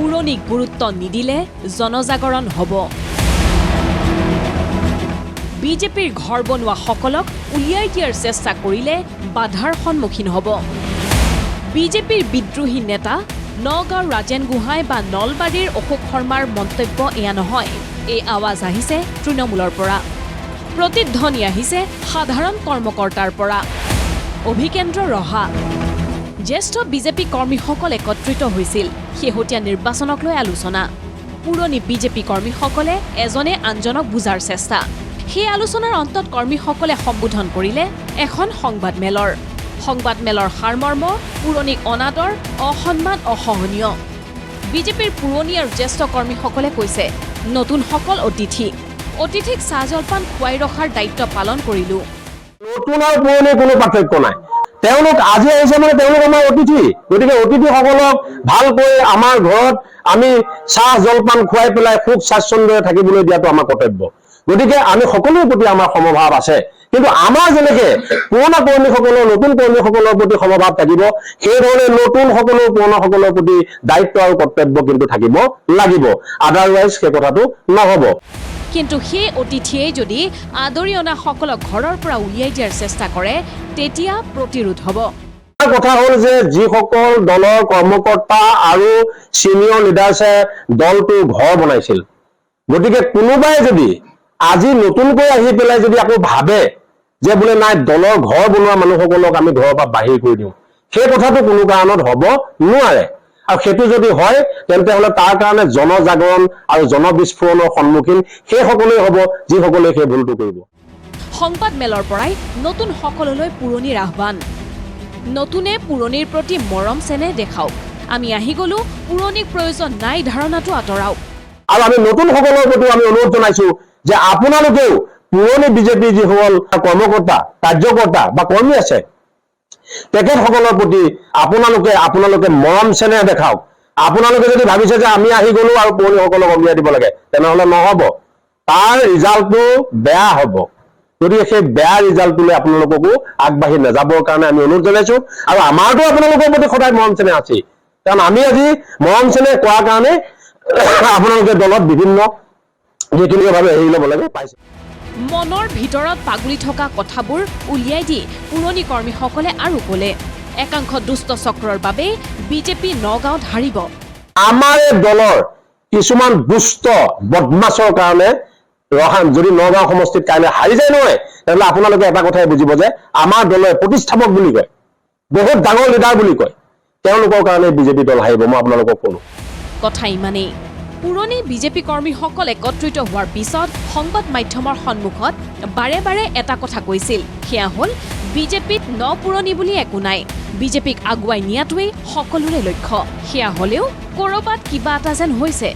পুৰণিক গুৰুত্ব নিদিলে জনজাগৰণ হ'ব। বিজেপিৰ ঘৰ বনোৱা সকলক উলিয়াই দিয়াৰ চেষ্টা কৰিলে বাধাৰ সন্মুখীন হ'ব। বিজেপিৰ বিদ্ৰোহী নেতা নগাঁৱৰ ৰাজেন গোহাঁই বা নলবাৰীৰ অশোক শৰ্মাৰ মন্তব্য এয়া নহয়। এই আৱাজ আহিছে তৃণমূলৰ পৰা, প্ৰতিধ্বনি আহিছে সাধাৰণ কৰ্মকৰ্তাৰ পৰা। অভিকেন্দ্ৰ ৰহা, জ্যেষ্ঠ বিজেপি কৰ্মীসকল একত্ৰিত হৈছিল শেহতীয়া নিৰ্বাচনক লৈ আলোচনা। পুৰণি বিজেপি কৰ্মীসকলে এজনে আনজনক বুজাৰ চেষ্টা। সেই আলোচনাৰ অন্তত কৰ্মীসকলে সম্বোধন কৰিলে এখন সংবাদমেলৰ। সংবাদমেলৰ সাৰমৰ্ম পুৰণিক অনাদৰ, অসন্মান, অসহনীয়। বিজেপিৰ পুৰণি আৰু জ্যেষ্ঠ কৰ্মীসকলে কৈছে নতুনসকল অতিথি, অতিথিক চাহ জলপান খুৱাই ৰখাৰ দায়িত্ব পালন কৰিলো। নতুন আৰু পুৰণি কোনো পাৰ্থক্য নাই। তেওঁলোক আজি আহিছে মানে তেওঁলোক আমাৰ অতিথি, গতিকে অতিথিসকলক ভালকৈ আমাৰ ঘৰত আমি চাহ জলপান খুৱাই পেলাই খুব স্বাচ্ছন্দ্যৰে থাকিবলৈ দিয়াটো আমাৰ কৰ্তব্য। গতিকে আমি সকলোৰে প্ৰতি আমাৰ সমভাৱ আছে, কিন্তু আমাৰ যেনেকে পুৰণা কৰ্মীসকলৰ নতুন কৰ্মীসকলৰ প্ৰতি সমভাৱ থাকিব, সেইধৰণে নতুন সকলো পুৰণাসকলৰ প্ৰতি দায়িত্ব আৰু কৰ্তব্য কিন্তু থাকিব লাগিব। আদাৰৱাইজ সেই কথাটো নহ'ব। কিন্তু সেই অতিথিয়ে যদি আদৰি অনা সকলক ঘৰৰ পৰা উলিয়াই দিয়াৰ চেষ্টা কৰে তেতিয়া প্ৰতিৰোধ হ'ব। কথা হ'ল যে যিসকল দলৰ কৰ্মকৰ্তা আৰু চিনিয়ৰ লিডাৰ্ছে দলটোৰ ঘৰ বনাইছিল, গতিকে কোনোবাই যদি আজি নতুনকৈ আহি পেলাই যদি আকৌ ভাবে যে বোলে নাই দলৰ ঘৰ বনোৱা মানুহসকলক আমি ঘৰৰ পৰা বাহিৰ কৰি দিওঁ, সেই কথাটো কোনো কাৰণত হ'ব নোৱাৰে। আৰু সেইটো যদি হয় তেন্তে হ'লে তাৰ কাৰণে জনজাগৰণ আৰু জনবিস্ফোৰণৰ সন্মুখীন সেইসকলেই হ'ব যিসকলে সেই ভুলটো কৰিব। সংবাদমেলৰ পৰাই নতুন সকললৈ পুৰণিৰ আহ্বান। নতুনে পুৰণিৰ প্ৰতি মৰম চেনেহ দেখাওক। আমি আহি গলো, পুৰণিক প্ৰয়োজন নাই ধাৰণাটো আঁতৰাওক। আৰু আমি নতুন সকলৰ প্ৰতি আমি অনুৰোধ জনাইছো যে আপোনালোকেও পুৰণি বিজেপি যিসকল কৰ্মকৰ্তা, কাৰ্যকৰ্তা বা কৰ্মী আছে, তেখেতসকলৰ প্ৰতি আপোনালোকে মৰম চেনেহ দেখাওক। আপোনালোকে যদি ভাবিছে যে আমি আহি গলো আৰু পুৰণিসকলক উলিয়াই দিব লাগে, তেনেহলে নহ'ব, তাৰ ৰিজাল্টটো বেয়া হ'ব। গতিকে সেই বেয়া ৰিজাল্টটোলৈ আপোনালোককো আগবাঢ়ি নাযাবৰ কাৰণে আমি অনুৰোধ জনাইছো। আৰু আমাৰতো আপোনালোকৰ প্ৰতি সদায় মৰম চেনেহ আছেই, কাৰণ আমি আজি মৰম চেনেহ কৰাৰ কাৰণে আপোনালোকে দলত বিভিন্ন নীতিগতভাৱে এৰি ল'ব লাগে পাইছে। মনৰ ভিতৰত পাগুলি থকা কথাবোৰ উলিয়াই দি পুৰণি কৰ্মীসকলে আৰু ক'লে একাংশ দুষ্ট চক্ৰৰ বাবে বিজেপি নগাঁৱত হাৰিব। আমাৰ এই দলৰ কিছুমান দুষ্ট বদমাছৰ কাৰণে যদি নগাঁও সমষ্টিত কাইলৈ হাৰি যায় নহয়, তেনেহ'লে আপোনালোকে এটা কথাই বুজিব যে আমাৰ দলৰ প্ৰতিষ্ঠাপক বুলি কয়, বহুত ডাঙৰ লিডাৰ বুলি কয়, তেওঁলোকৰ কাৰণে বিজেপি দল হাৰিব। মই আপোনালোকক ক'লো কথা ইমানেই। পুৰণি বিজেপি কৰ্মীসকল একত্ৰিত হোৱাৰ পিছত সংবাদ মাধ্যমৰ সন্মুখত বাৰে বাৰে এটা কথা কৈছিল, সেয়া হ'ল বিজেপিত পুৰণি বুলি একো নাই, বিজেপিক আগুৱাই নিয়াটোৱেই সকলোৰে লক্ষ্য। সেয়া হ'লেও ক'ৰবাত কিবা এটা যেন হৈছে।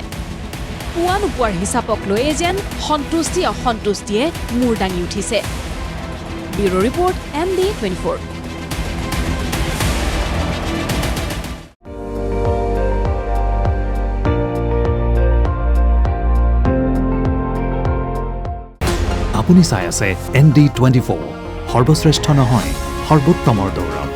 পোৱা নোপোৱাৰ হিচাপক লৈয়ে যেন সন্তুষ্টি অসন্তুষ্টিয়ে মূৰ দাঙি উঠিছে। Bureau' report MD24। আপুনি চাই আছে ND24, সৰ্বশ্ৰেষ্ঠ নহয় সৰ্বোত্তমৰ দৌৰ।